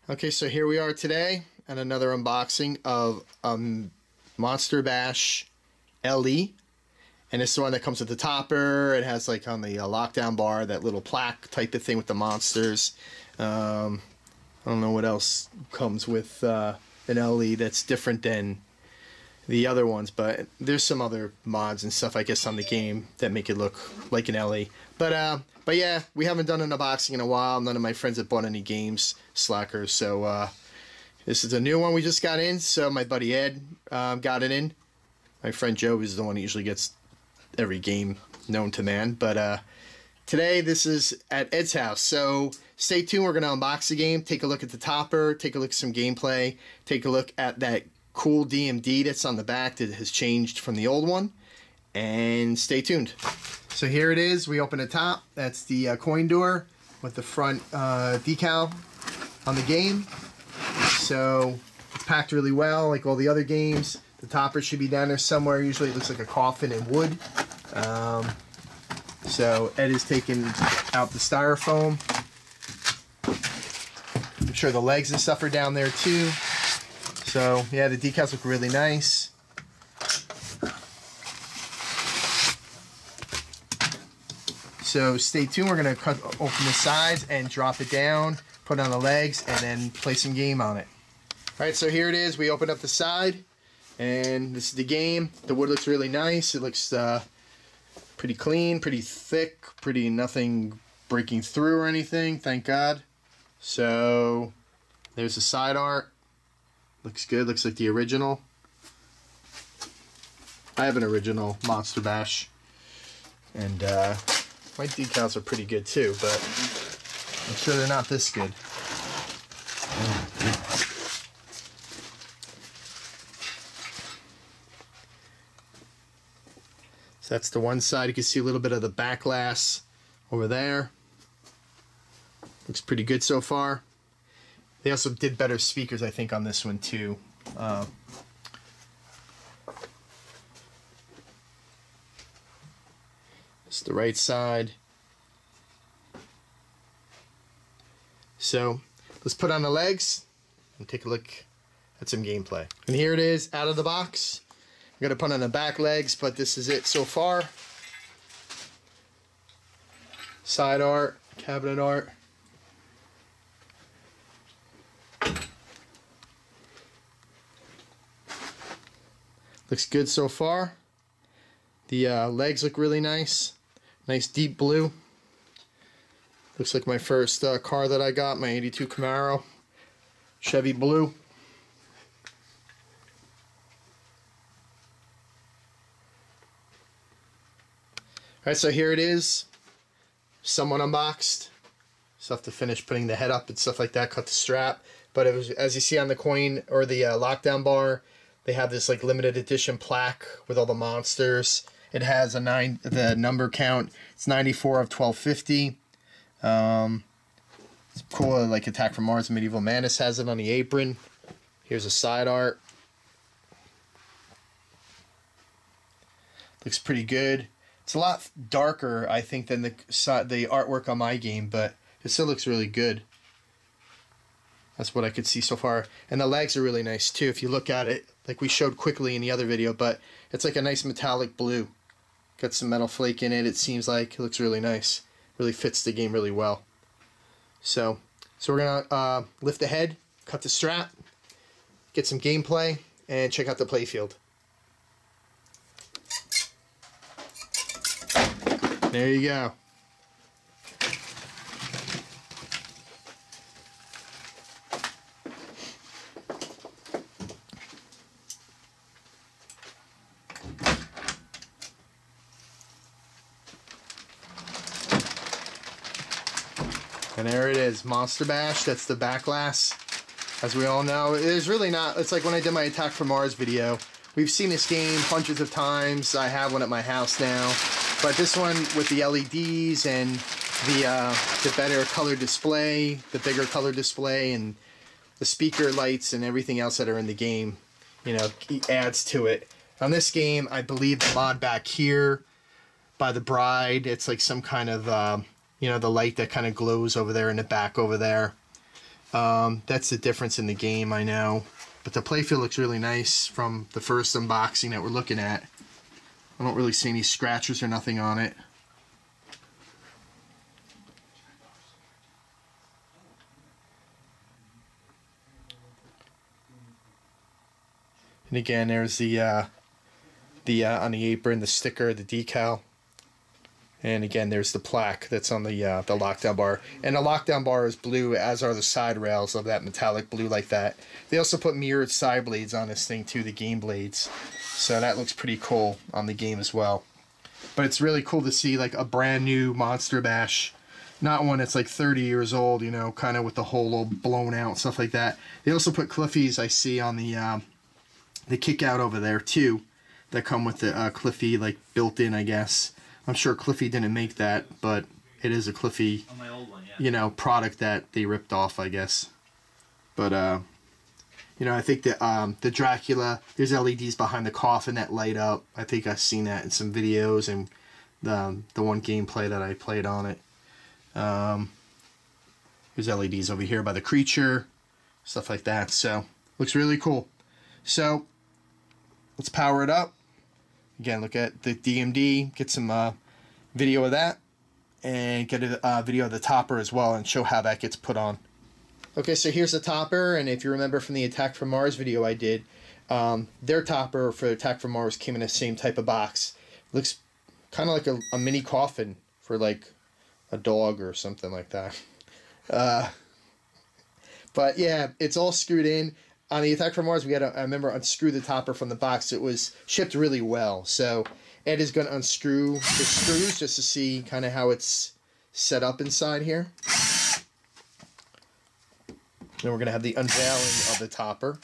Okay, so here we are today at another unboxing of Monster Bash LE. And this is the one that comes with the topper. It has like on the lockdown bar that little plaque type of thing with the monsters. I don't know what else comes with an LE that's different than the other ones, but there's some other mods and stuff I guess on the game that make it look like an LE. But yeah, we haven't done an unboxing in a while. None of my friends have bought any games, slackers. So this is a new one we just got in. So my buddy Ed got it in. My friend Joe is the one who usually gets every game known to man. But today this is at Ed's house. So stay tuned. We're going to unbox the game, take a look at the topper, take a look at some gameplay, take a look at that cool DMD that's on the back that has changed from the old one. And stay tuned. So here it is. We open the top. That's the coin door with the front decal on the game. So it's packed really well like all the other games. The topper should be down there somewhere. Usually it looks like a coffin in wood. So Ed is taking out the styrofoam. I'm sure the legs and stuff are down there too. So yeah, the decals look really nice. So stay tuned. We're going to open the sides and drop it down, put on the legs, and then play some game on it. Alright, so here it is. We open up the side, and this is the game. The wood looks really nice. It looks pretty clean, pretty thick, pretty nothing breaking through or anything, thank God. So there's the side art. Looks good. Looks like the original. I have an original Monster Bash, and my decals are pretty good too, but I'm sure they're not this good. So that's the one side. You can see a little bit of the back glass over there. Looks pretty good so far. They also did better speakers, I think, on this one too. It's the right side. So let's put on the legs and take a look at some gameplay. And here it is out of the box. I'm going to put on the back legs, but this is it so far. Side art, cabinet art. Looks good so far. The legs look really nice. Nice deep blue. Looks like my first car that I got, my 82 Camaro. Chevy blue. Alright, so here it is. Somewhat unboxed. Still have to finish putting the head up and stuff like that, cut the strap. But it was, as you see on the coin or the lockdown bar, they have this like limited edition plaque with all the monsters. It has the number count. It's 94 of 1250. It's cool, like Attack from Mars and Medieval Madness has it on the apron. Here's a side art. Looks pretty good. It's a lot darker, I think, than the artwork on my game, but it still looks really good. That's what I could see so far. And the legs are really nice too, if you look at it, like we showed quickly in the other video, but it's like a nice metallic blue. Got some metal flake in it, it seems like. It looks really nice. Really fits the game really well. So we're going to lift the head, cut the strap, get some gameplay, and check out the playfield. There you go. And there it is, Monster Bash. That's the back glass. As we all know, it is really not. It's like when I did my Attack from Mars video. We've seen this game hundreds of times. I have one at my house now. But this one with the LEDs and the better color display, the bigger color display, and the speaker lights and everything else that are in the game, you know, adds to it. On this game, I believe the mod back here by the bride, it's like some kind of, you know, the light that kind of glows over there in the back over there. That's the difference in the game, I know. But the playfield looks really nice from the first unboxing that we're looking at. I don't really see any scratches or nothing on it. And again, there's the on the apron, the sticker, the decal. And again, there's the plaque that's on the lockdown bar. And the lockdown bar is blue, as are the side rails of that metallic blue like that. They also put mirrored side blades on this thing too, the game blades. So that looks pretty cool on the game as well. But it's really cool to see like a brand new Monster Bash. Not one that's like 30 years old, you know, kind of with the hole all blown out and stuff like that. They also put Cliffies, I see, on the kick out over there too. That come with the Cliffy like built in, I guess. I'm sure Cliffy didn't make that, but it is a Cliffy, on my old one, yeah. you know, product that they ripped off, I guess. But you know, I think the Dracula, there's LEDs behind the coffin that light up. I think I've seen that in some videos and the one gameplay that I played on it. There's LEDs over here by the creature, stuff like that. So looks really cool. So let's power it up. Again, look at the DMD, get some video of that, and get a video of the topper as well and show how that gets put on. Okay, so here's the topper, and if you remember from the Attack from Mars video I did, their topper for Attack from Mars came in the same type of box. Looks kind of like a mini coffin for like a dog or something like that. But yeah, it's all screwed in. On the Attack from Mars, we had to, I remember, unscrew the topper from the box. It was shipped really well. So Ed is going to unscrew the screws just to see kind of how it's set up inside here. Then we're going to have the unveiling of the topper.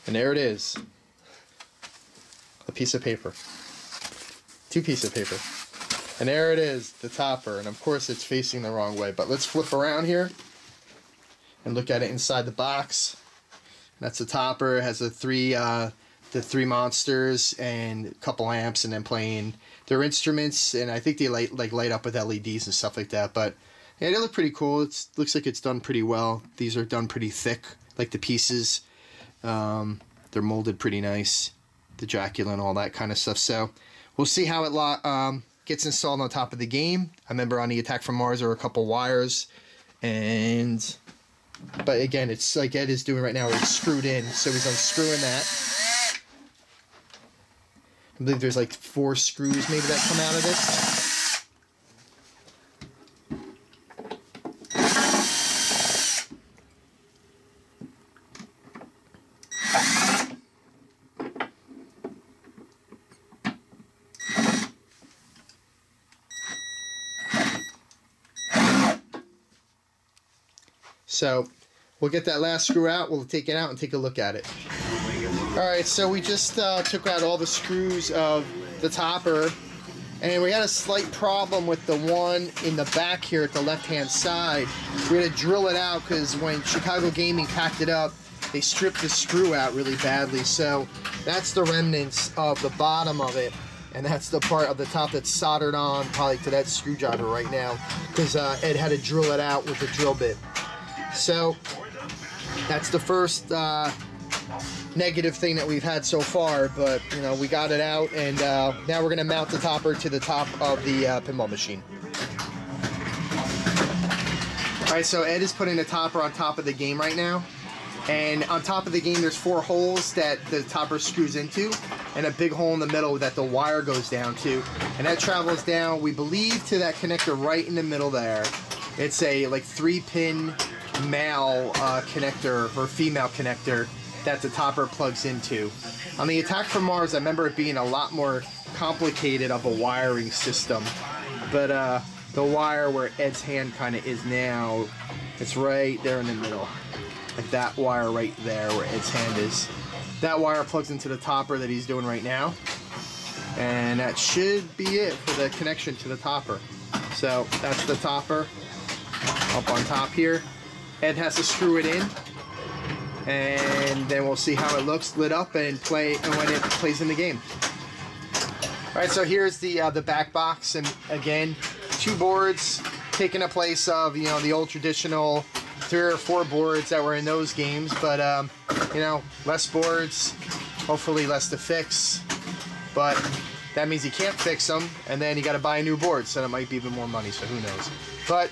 And there it is. A piece of paper. 2 pieces of paper. And there it is, the topper. And of course it's facing the wrong way. But let's flip around here and look at it inside the box. That's the topper. It has the three monsters and a couple amps, and then playing their instruments. And I think they light up with LEDs and stuff like that. But yeah, they look pretty cool. It looks like it's done pretty well. These are done pretty thick, like the pieces. They're molded pretty nice. The Dracula and all that kind of stuff. So we'll see how it gets installed on top of the game. I remember on the Attack from Mars there were a couple wires, but again, it's like Ed is doing right now. It's screwed in, so he's unscrewing that. I believe there's like 4 screws maybe that come out of this. So we'll get that last screw out, we'll take it out and take a look at it. Alright, so we just took out all the screws of the topper, and we had a slight problem with the one in the back here at the left hand side. We had to drill it out because when Chicago Gaming packed it up, they stripped the screw out really badly. So that's the remnants of the bottom of it, and that's the part of the top that's soldered on probably to that screwdriver right now, because Ed had to drill it out with a drill bit. So that's the first negative thing that we've had so far, but you know, we got it out, and now we're going to mount the topper to the top of the pinball machine. Alright, so Ed is putting the topper on top of the game right now, and on top of the game there's 4 holes that the topper screws into, and a big hole in the middle that the wire goes down to, and that travels down, we believe, to that connector right in the middle there. It's a like 3-pin male connector or female connector that the topper plugs into. On the Attack from Mars, I remember it being a lot more complicated of a wiring system, but the wire where Ed's hand kind of is now, it's right there in the middle, like that wire right there where Ed's hand is. That wire plugs into the topper that he's doing right now, and that should be it for the connection to the topper. So that's the topper up on top here. Ed has to screw it in, and then we'll see how it looks lit up and when it plays in the game. All right, so here's the back box, and again, 2 boards taking the place of the old traditional 3 or 4 boards that were in those games, but less boards, hopefully less to fix, but that means you can't fix them, and then you got to buy a new board, so that might be even more money, so who knows. But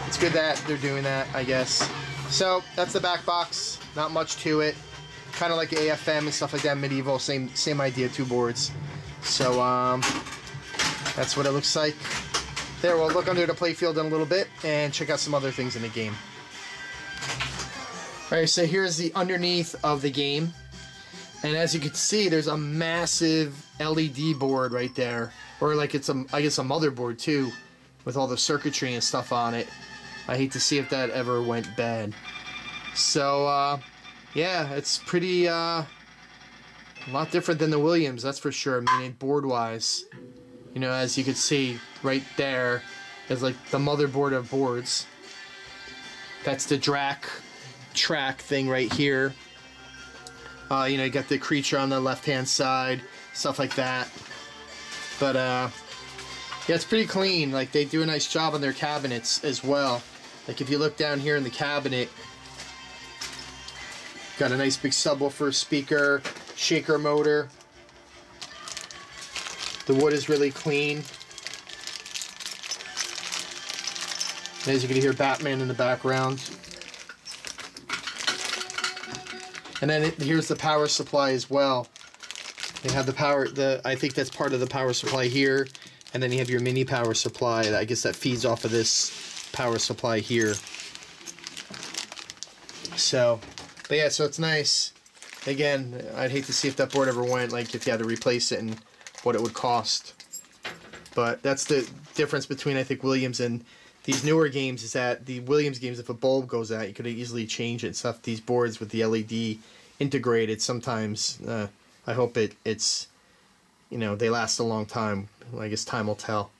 it's good that they're doing that, I guess. So that's the back box. Not much to it. Kind of like AFM and stuff like that, medieval, same idea, 2 boards. So that's what it looks like. There, we'll look under the playfield in a little bit and check out some other things in the game. Alright, so here's the underneath of the game. And as you can see, there's a massive LED board right there. Or like it's I guess a motherboard too, with all the circuitry and stuff on it. I hate to see if that ever went bad. So, yeah, it's pretty, a lot different than the Williams, that's for sure. I mean, board-wise, as you can see right there is like the motherboard of boards. That's the track thing right here. You got the creature on the left-hand side, stuff like that. But, yeah, it's pretty clean. Like, they do a nice job on their cabinets as well. Like, if you look down here in the cabinet, got a nice big subwoofer, speaker, shaker motor. The wood is really clean. As you can hear Batman in the background. And then here's the power supply as well. You have the power, I think that's part of the power supply here. And then you have your mini power supply. I guess that feeds off of this power supply here. So, but yeah, so it's nice. Again, I'd hate to see if that board ever went, like if you had to replace it and what it would cost. But that's the difference between, I think, Williams and these newer games, is that the Williams games, if a bulb goes out, you could easily change it and stuff. These boards with the LED integrated, sometimes, I hope it's, they last a long time. I guess time will tell.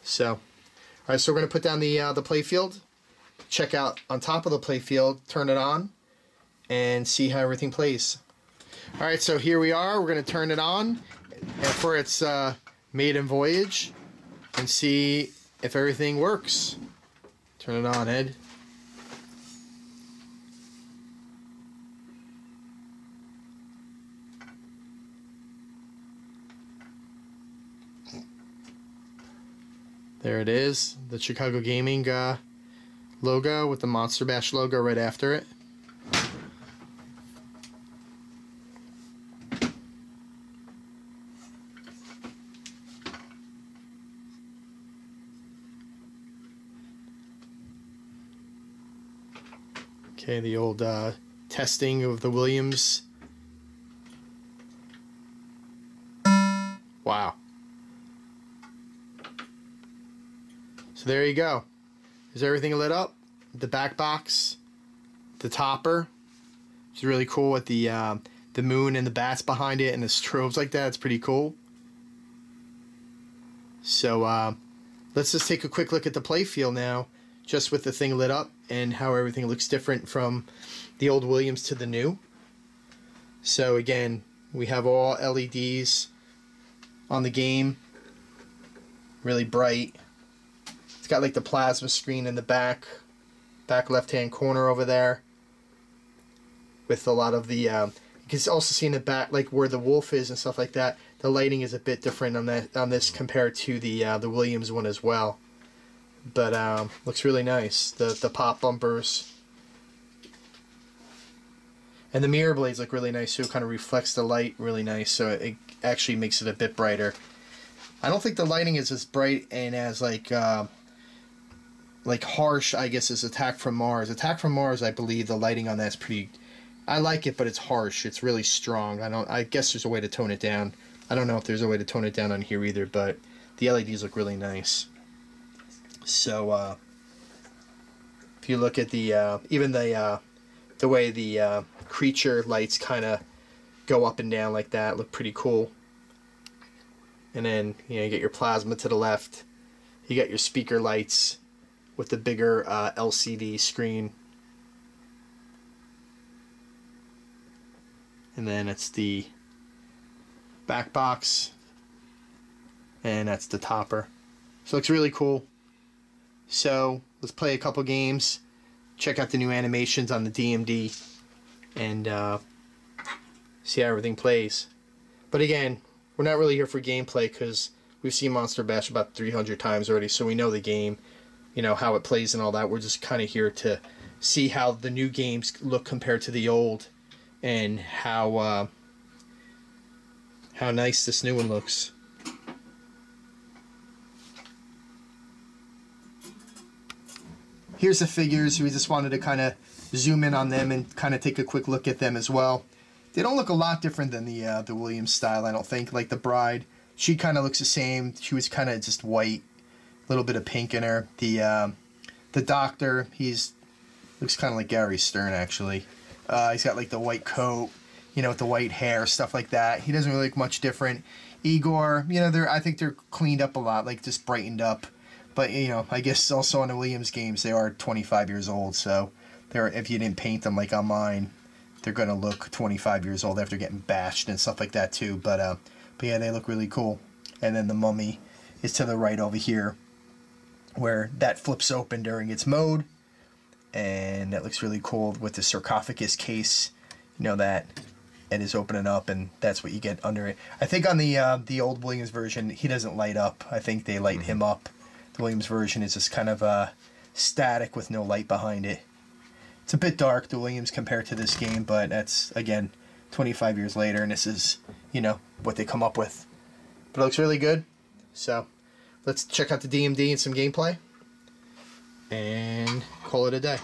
So, alright, so we're going to put down the playfield, check out on top of the playfield, turn it on, and see how everything plays. Alright, so here we are. We're going to turn it on for its maiden voyage and see if everything works. Turn it on, Ed. There it is, the Chicago Gaming logo with the Monster Bash logo right after it. Okay, the old testing of the Williams. Wow. So there you go. Is everything lit up? The back box, the topper. It's really cool with the moon and the bats behind it and the strobes like that. It's pretty cool. So let's just take a quick look at the playfield now, just with the thing lit up and how everything looks different from the old Williams to the new. So again, we have all LEDs on the game, really bright. It's got like the plasma screen in the back left hand corner over there, with a lot of the you can also see in the back, like where the wolf is and stuff like that. The lighting is a bit different on this compared to the Williams one as well. But looks really nice. The pop bumpers and the mirror blades look really nice too. It kind of reflects the light really nice, so it actually makes it a bit brighter. I don't think the lighting is as bright and as like harsh, I guess, as Attack from Mars. Attack from Mars, I believe the lighting on that's pretty. I like it, but it's harsh. It's really strong. I guess there's a way to tone it down. I don't know if there's a way to tone it down on here either, but the LEDs look really nice. So if you look at the even the way the creature lights kind of go up and down like that, look pretty cool. And then you get your plasma to the left. You got your speaker lights with the bigger LCD screen. And then it's the Backbox, and that's the topper. So it looks really cool. So let's play a couple games, check out the new animations on the DMD, and see how everything plays. But again, we're not really here for gameplay because we've seen Monster Bash about 300 times already, so we know the game, you know, how it plays and all that. We're just kind of here to see how the new games look compared to the old, and how nice this new one looks. Here's the figures. We just wanted to kind of zoom in on them and kind of take a quick look at them as well. They don't look a lot different than the Williams style, I don't think. Like the bride, she kind of looks the same. She was kind of just white, a little bit of pink in her. The doctor, looks kind of like Gary Stern, actually. He's got like the white coat, you know, with the white hair, stuff like that. He doesn't really look much different. Igor, you know, I think they're cleaned up a lot, like just brightened up. But, you know, I guess also on the Williams games, they are 25 years old, so if you didn't paint them like on mine, they're going to look 25 years old after getting bashed and stuff like that too. But yeah, they look really cool. And then the mummy is to the right over here, where that flips open during its mode. And that looks really cool with the sarcophagus case. You know that it is opening up, and that's what you get under it. I think on the old Williams version, he doesn't light up. I think they light him up. The Williams version is just kind of static with no light behind it. It's a bit dark, the Williams, compared to this game, but that's, again, 25 years later, and this is, you know, what they come up with. But it looks really good. So let's check out the DMD and some gameplay, and call it a day.